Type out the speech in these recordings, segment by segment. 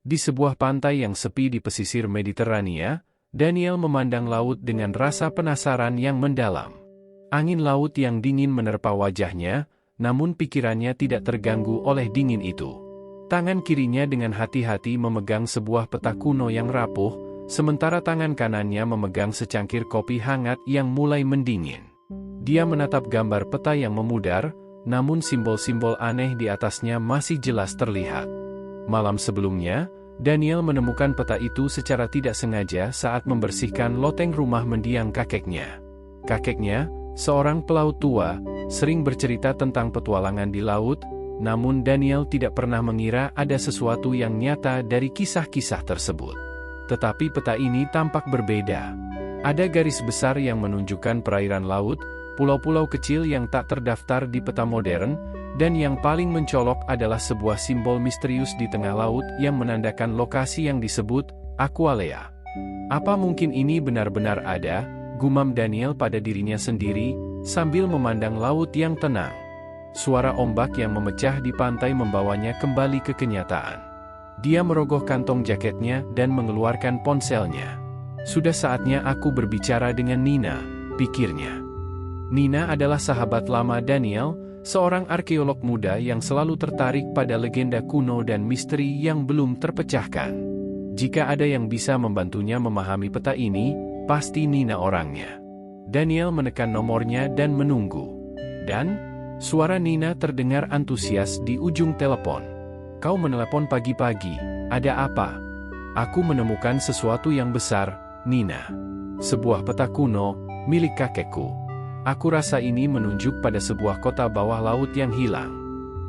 Di sebuah pantai yang sepi di pesisir Mediterania, Daniel memandang laut dengan rasa penasaran yang mendalam. Angin laut yang dingin menerpa wajahnya, namun pikirannya tidak terganggu oleh dingin itu. Tangan kirinya dengan hati-hati memegang sebuah peta kuno yang rapuh, sementara tangan kanannya memegang secangkir kopi hangat yang mulai mendingin. Dia menatap gambar peta yang memudar, namun simbol-simbol aneh di atasnya masih jelas terlihat. Malam sebelumnya, Daniel menemukan peta itu secara tidak sengaja saat membersihkan loteng rumah mendiang kakeknya. Kakeknya, seorang pelaut tua, sering bercerita tentang petualangan di laut, namun Daniel tidak pernah mengira ada sesuatu yang nyata dari kisah-kisah tersebut. Tetapi peta ini tampak berbeda. Ada garis besar yang menunjukkan perairan laut, pulau-pulau kecil yang tak terdaftar di peta modern, dan yang paling mencolok adalah sebuah simbol misterius di tengah laut yang menandakan lokasi yang disebut Aqualea. Apa mungkin ini benar-benar ada? Gumam Daniel pada dirinya sendiri, sambil memandang laut yang tenang. Suara ombak yang memecah di pantai membawanya kembali ke kenyataan. Dia merogoh kantong jaketnya dan mengeluarkan ponselnya. Sudah saatnya aku berbicara dengan Nina, pikirnya. Nina adalah sahabat lama Daniel, seorang arkeolog muda yang selalu tertarik pada legenda kuno dan misteri yang belum terpecahkan. Jika ada yang bisa membantunya memahami peta ini, pasti Nina orangnya. Daniel menekan nomornya dan menunggu. Dan suara Nina terdengar antusias di ujung telepon. Kau menelepon pagi-pagi, ada apa? Aku menemukan sesuatu yang besar, Nina. Sebuah peta kuno, milik kakekku. Aku rasa ini menunjuk pada sebuah kota bawah laut yang hilang.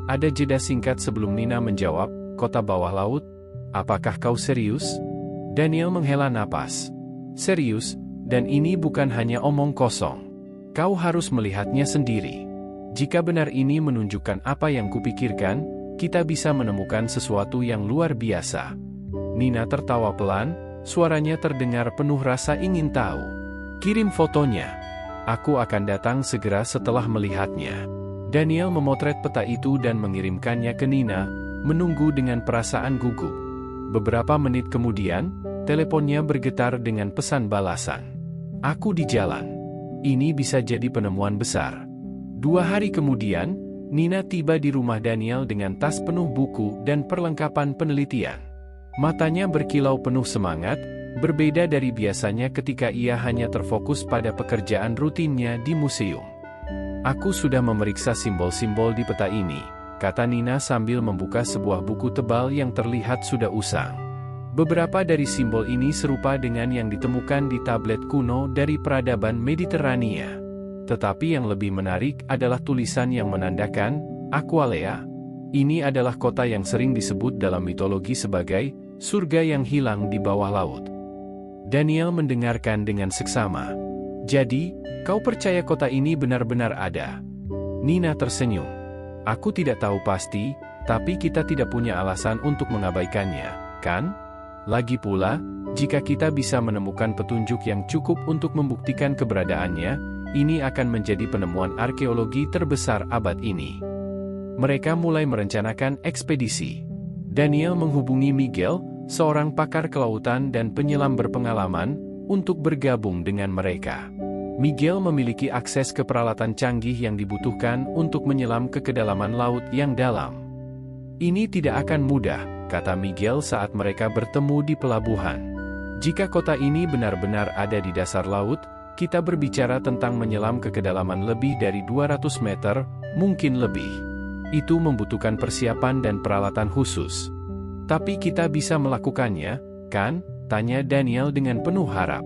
Ada jeda singkat sebelum Nina menjawab, kota bawah laut? Apakah kau serius? Daniel menghela napas. Serius, dan ini bukan hanya omong kosong. Kau harus melihatnya sendiri. Jika benar ini menunjukkan apa yang kupikirkan, kita bisa menemukan sesuatu yang luar biasa. Nina tertawa pelan, suaranya terdengar penuh rasa ingin tahu. Kirim fotonya. Aku akan datang segera setelah melihatnya. Daniel memotret peta itu dan mengirimkannya ke Nina, menunggu dengan perasaan gugup. Beberapa menit kemudian, teleponnya bergetar dengan pesan balasan. Aku di jalan. Ini bisa jadi penemuan besar. 2 hari kemudian, Nina tiba di rumah Daniel dengan tas penuh buku dan perlengkapan penelitian. Matanya berkilau penuh semangat, berbeda dari biasanya ketika ia hanya terfokus pada pekerjaan rutinnya di museum. Aku sudah memeriksa simbol-simbol di peta ini, kata Nina sambil membuka sebuah buku tebal yang terlihat sudah usang. Beberapa dari simbol ini serupa dengan yang ditemukan di tablet kuno dari peradaban Mediterania. Tetapi yang lebih menarik adalah tulisan yang menandakan Aqualea. Ini adalah kota yang sering disebut dalam mitologi sebagai surga yang hilang di bawah laut. Daniel mendengarkan dengan seksama. Jadi, kau percaya kota ini benar-benar ada? Nina tersenyum. Aku tidak tahu pasti, tapi kita tidak punya alasan untuk mengabaikannya, kan? Lagi pula, jika kita bisa menemukan petunjuk yang cukup untuk membuktikan keberadaannya, ini akan menjadi penemuan arkeologi terbesar abad ini. Mereka mulai merencanakan ekspedisi. Daniel menghubungi Miguel, seorang pakar kelautan dan penyelam berpengalaman, untuk bergabung dengan mereka. Miguel memiliki akses ke peralatan canggih yang dibutuhkan untuk menyelam ke kedalaman laut yang dalam. Ini tidak akan mudah, kata Miguel saat mereka bertemu di pelabuhan. Jika kota ini benar-benar ada di dasar laut, kita berbicara tentang menyelam ke kedalaman lebih dari 200 meter, mungkin lebih. Itu membutuhkan persiapan dan peralatan khusus. Tapi kita bisa melakukannya, kan? Tanya Daniel dengan penuh harap.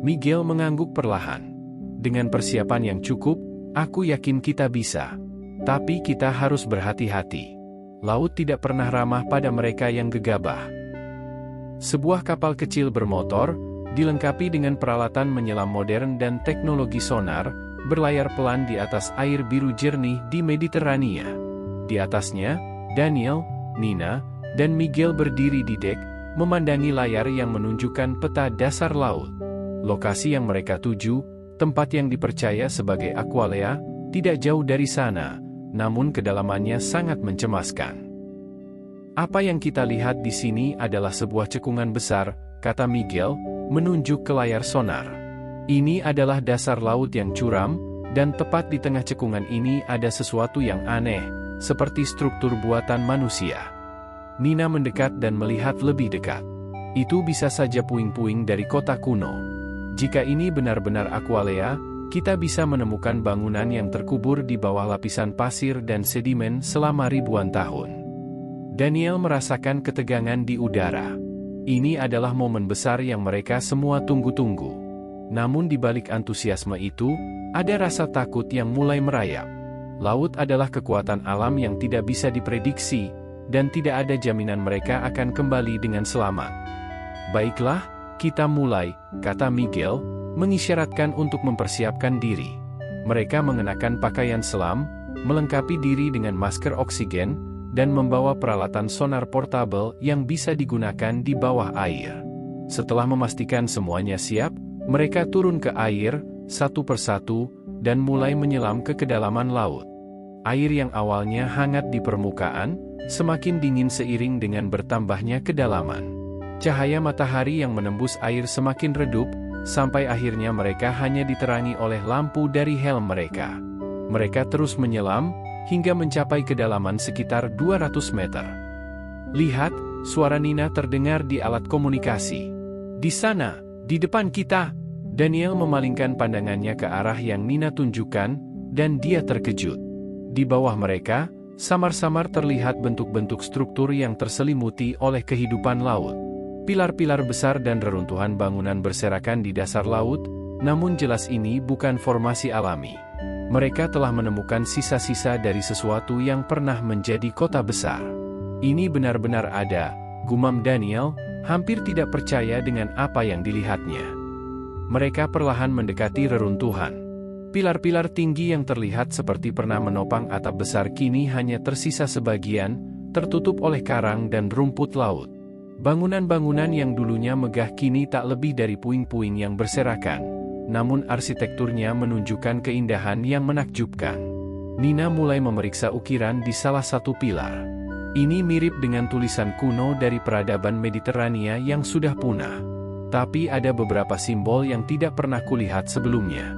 Miguel mengangguk perlahan. Dengan persiapan yang cukup, aku yakin kita bisa. Tapi kita harus berhati-hati. Laut tidak pernah ramah pada mereka yang gegabah. Sebuah kapal kecil bermotor, dilengkapi dengan peralatan menyelam modern dan teknologi sonar, berlayar pelan di atas air biru jernih di Mediterania. Di atasnya, Daniel, Nina, dan Miguel berdiri di dek, memandangi layar yang menunjukkan peta dasar laut. Lokasi yang mereka tuju, tempat yang dipercaya sebagai Aqualea, tidak jauh dari sana, namun kedalamannya sangat mencemaskan. Apa yang kita lihat di sini adalah sebuah cekungan besar, kata Miguel, menunjuk ke layar sonar. Ini adalah dasar laut yang curam, dan tepat di tengah cekungan ini ada sesuatu yang aneh, seperti struktur buatan manusia. Nina mendekat dan melihat lebih dekat. Itu bisa saja puing-puing dari kota kuno. Jika ini benar-benar Aqualea, kita bisa menemukan bangunan yang terkubur di bawah lapisan pasir dan sedimen selama ribuan tahun. Daniel merasakan ketegangan di udara. Ini adalah momen besar yang mereka semua tunggu-tunggu. Namun di balik antusiasme itu, ada rasa takut yang mulai merayap. Laut adalah kekuatan alam yang tidak bisa diprediksi, dan tidak ada jaminan mereka akan kembali dengan selamat. Baiklah, kita mulai, kata Miguel, mengisyaratkan untuk mempersiapkan diri. Mereka mengenakan pakaian selam, melengkapi diri dengan masker oksigen, dan membawa peralatan sonar portable yang bisa digunakan di bawah air. Setelah memastikan semuanya siap, mereka turun ke air, satu persatu, dan mulai menyelam ke kedalaman laut. Air yang awalnya hangat di permukaan, semakin dingin seiring dengan bertambahnya kedalaman. Cahaya matahari yang menembus air semakin redup, sampai akhirnya mereka hanya diterangi oleh lampu dari helm mereka. Mereka terus menyelam, hingga mencapai kedalaman sekitar 200 meter. Lihat, suara Nina terdengar di alat komunikasi. Di sana, di depan kita. Daniel memalingkan pandangannya ke arah yang Nina tunjukkan, dan dia terkejut. Di bawah mereka, samar-samar terlihat bentuk-bentuk struktur yang terselimuti oleh kehidupan laut. Pilar-pilar besar dan reruntuhan bangunan berserakan di dasar laut, namun jelas ini bukan formasi alami. Mereka telah menemukan sisa-sisa dari sesuatu yang pernah menjadi kota besar. Ini benar-benar ada, gumam Daniel, hampir tidak percaya dengan apa yang dilihatnya. Mereka perlahan mendekati reruntuhan. Pilar-pilar tinggi yang terlihat seperti pernah menopang atap besar kini hanya tersisa sebagian, tertutup oleh karang dan rumput laut. Bangunan-bangunan yang dulunya megah kini tak lebih dari puing-puing yang berserakan, namun arsitekturnya menunjukkan keindahan yang menakjubkan. Nina mulai memeriksa ukiran di salah satu pilar. Ini mirip dengan tulisan kuno dari peradaban Mediterania yang sudah punah. Tapi ada beberapa simbol yang tidak pernah kulihat sebelumnya.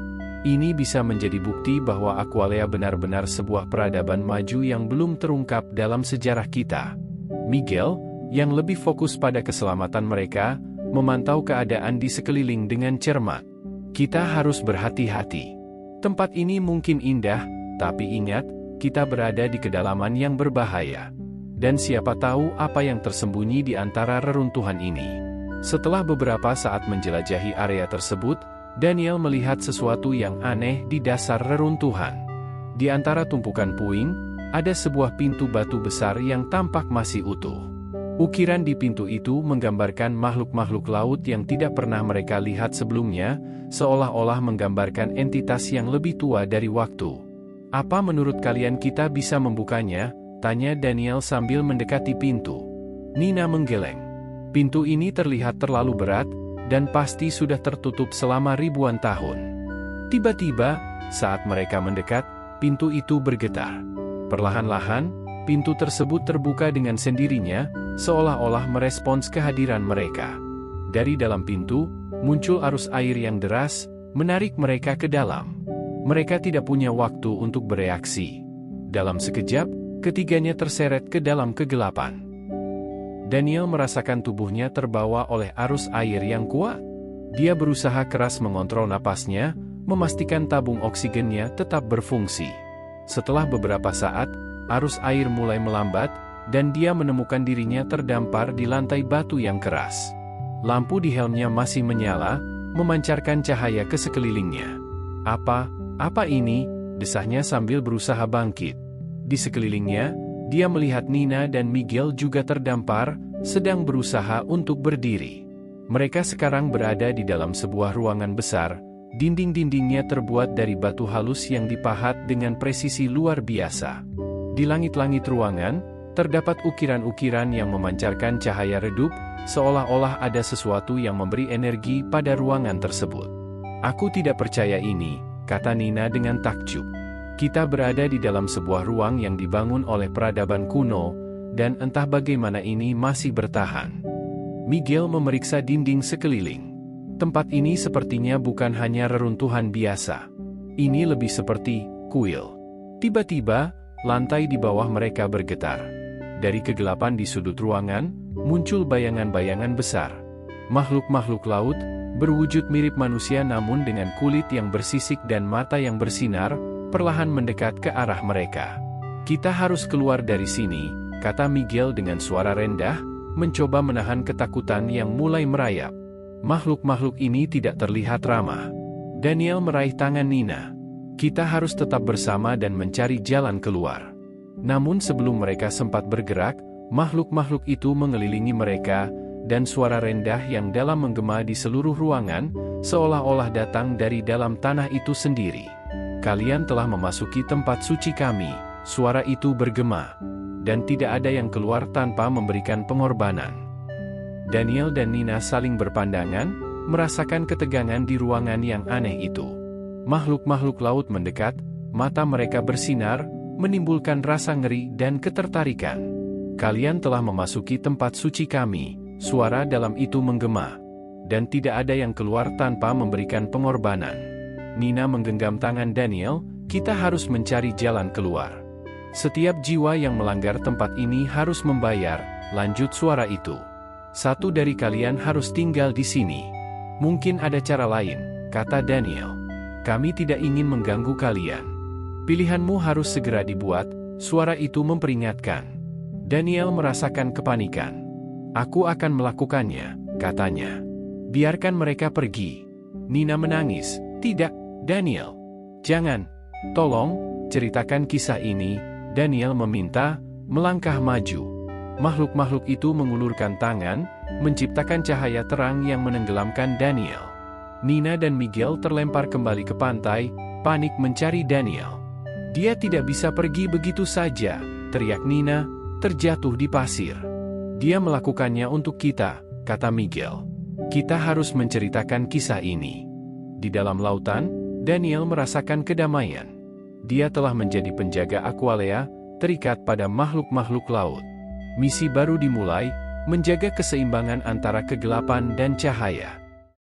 Ini bisa menjadi bukti bahwa Aqualea benar-benar sebuah peradaban maju yang belum terungkap dalam sejarah kita. Miguel, yang lebih fokus pada keselamatan mereka, memantau keadaan di sekeliling dengan cermat. Kita harus berhati-hati. Tempat ini mungkin indah, tapi ingat, kita berada di kedalaman yang berbahaya. Dan siapa tahu apa yang tersembunyi di antara reruntuhan ini. Setelah beberapa saat menjelajahi area tersebut, Daniel melihat sesuatu yang aneh di dasar reruntuhan. Di antara tumpukan puing, ada sebuah pintu batu besar yang tampak masih utuh. Ukiran di pintu itu menggambarkan makhluk-makhluk laut yang tidak pernah mereka lihat sebelumnya, seolah-olah menggambarkan entitas yang lebih tua dari waktu. Apa menurut kalian kita bisa membukanya? Tanya Daniel sambil mendekati pintu. Nina menggeleng. Pintu ini terlihat terlalu berat, dan pasti sudah tertutup selama ribuan tahun. Tiba-tiba, saat mereka mendekat, pintu itu bergetar. Perlahan-lahan, pintu tersebut terbuka dengan sendirinya, seolah-olah merespons kehadiran mereka. Dari dalam pintu, muncul arus air yang deras, menarik mereka ke dalam. Mereka tidak punya waktu untuk bereaksi. Dalam sekejap, ketiganya terseret ke dalam kegelapan. Daniel merasakan tubuhnya terbawa oleh arus air yang kuat. Dia berusaha keras mengontrol napasnya, memastikan tabung oksigennya tetap berfungsi. Setelah beberapa saat, arus air mulai melambat, dan dia menemukan dirinya terdampar di lantai batu yang keras. Lampu di helmnya masih menyala, memancarkan cahaya ke sekelilingnya. Apa ini? Desahnya sambil berusaha bangkit. Di sekelilingnya, dia melihat Nina dan Miguel juga terdampar, sedang berusaha untuk berdiri. Mereka sekarang berada di dalam sebuah ruangan besar, dinding-dindingnya terbuat dari batu halus yang dipahat dengan presisi luar biasa. Di langit-langit ruangan, terdapat ukiran-ukiran yang memancarkan cahaya redup, seolah-olah ada sesuatu yang memberi energi pada ruangan tersebut. Aku tidak percaya ini, kata Nina dengan takjub. Kita berada di dalam sebuah ruang yang dibangun oleh peradaban kuno, dan entah bagaimana ini masih bertahan. Miguel memeriksa dinding sekeliling. Tempat ini sepertinya bukan hanya reruntuhan biasa. Ini lebih seperti kuil. Tiba-tiba, lantai di bawah mereka bergetar. Dari kegelapan di sudut ruangan, muncul bayangan-bayangan besar. Makhluk-makhluk laut, berwujud mirip manusia namun dengan kulit yang bersisik dan mata yang bersinar, perlahan mendekat ke arah mereka. "Kita harus keluar dari sini," kata Miguel dengan suara rendah, mencoba menahan ketakutan yang mulai merayap. Makhluk-makhluk ini tidak terlihat ramah. Daniel meraih tangan Nina. "Kita harus tetap bersama dan mencari jalan keluar." Namun sebelum mereka sempat bergerak, makhluk-makhluk itu mengelilingi mereka, dan suara rendah yang dalam menggema di seluruh ruangan, seolah-olah datang dari dalam tanah itu sendiri. "Kalian telah memasuki tempat suci kami," suara itu bergema. "Dan tidak ada yang keluar tanpa memberikan pengorbanan." Daniel dan Nina saling berpandangan, merasakan ketegangan di ruangan yang aneh itu. Makhluk-makhluk laut mendekat, mata mereka bersinar, menimbulkan rasa ngeri dan ketertarikan. "Kalian telah memasuki tempat suci kami," suara dalam itu menggema. "Dan tidak ada yang keluar tanpa memberikan pengorbanan." Nina menggenggam tangan Daniel, "Kita harus mencari jalan keluar. Setiap jiwa yang melanggar tempat ini harus membayar," lanjut suara itu. "Satu dari kalian harus tinggal di sini." "Mungkin ada cara lain," kata Daniel. "Kami tidak ingin mengganggu kalian." "Pilihanmu harus segera dibuat," suara itu memperingatkan. Daniel merasakan kepanikan. "Aku akan melakukannya," katanya. "Biarkan mereka pergi." Nina menangis. "Tidak, Daniel. Jangan. Tolong, ceritakan kisah ini," Daniel meminta, melangkah maju. Makhluk-makhluk itu mengulurkan tangan, menciptakan cahaya terang yang menenggelamkan Daniel. Nina dan Miguel terlempar kembali ke pantai, panik mencari Daniel. "Dia tidak bisa pergi begitu saja," teriak Nina, terjatuh di pasir. "Dia melakukannya untuk kita," kata Miguel. "Kita harus menceritakan kisah ini." Di dalam lautan, Daniel merasakan kedamaian. Dia telah menjadi penjaga Aqualea, terikat pada makhluk-makhluk laut. Misi baru dimulai, menjaga keseimbangan antara kegelapan dan cahaya.